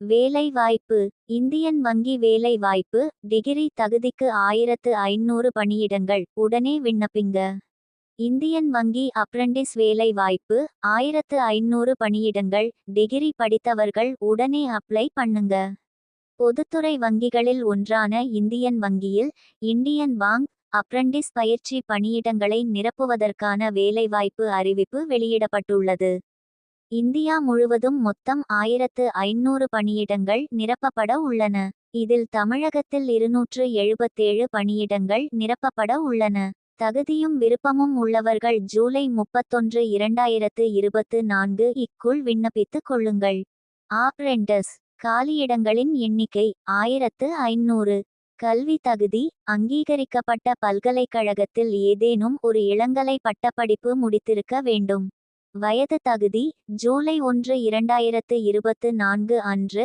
வேலை வாய்ப்பு. இந்தியன் வங்கி வேலை வாய்ப்பு. டிகிரி தகுதிக்கு 1500 பணியிடங்கள். உடனே விண்ணப்பிங்க. இந்தியன் வங்கி அப்ரண்டிஸ் வேலை வாய்ப்பு. 1500 பணியிடங்கள். டிகிரி படித்தவர்கள் உடனே அப்ளை பண்ணுங்க. பொதுத்துறை வங்கிகளில் ஒன்றான இந்தியன் வங்கியில் இந்தியன் பேங்க் அப்ரண்டிஸ் பயிற்சி பணியிடங்களை நிரப்புவதற்கான வேலைவாய்ப்பு அறிவிப்பு வெளியிடப்பட்டுள்ளது. இந்தியா முழுவதும் மொத்தம் 1500 பணியிடங்கள் நிரப்பப்பட உள்ளன. இதில் தமிழகத்தில் 277 பணியிடங்கள் நிரப்பப்பட உள்ளன. தகுதியும் விருப்பமும் உள்ளவர்கள் ஜூலை 31, 2024 க்குள் விண்ணப்பித்துக் கொள்ளுங்கள். ஆப்ரெண்டஸ் காலியிடங்களின் எண்ணிக்கை 1500. கல்வி தகுதி அங்கீகரிக்கப்பட்ட பல்கலைக்கழகத்தில் ஏதேனும் ஒரு இளங்கலை பட்டப்படிப்பு முடித்திருக்க வேண்டும். வயது தகுதி ஜூலை 1, 2024 அன்று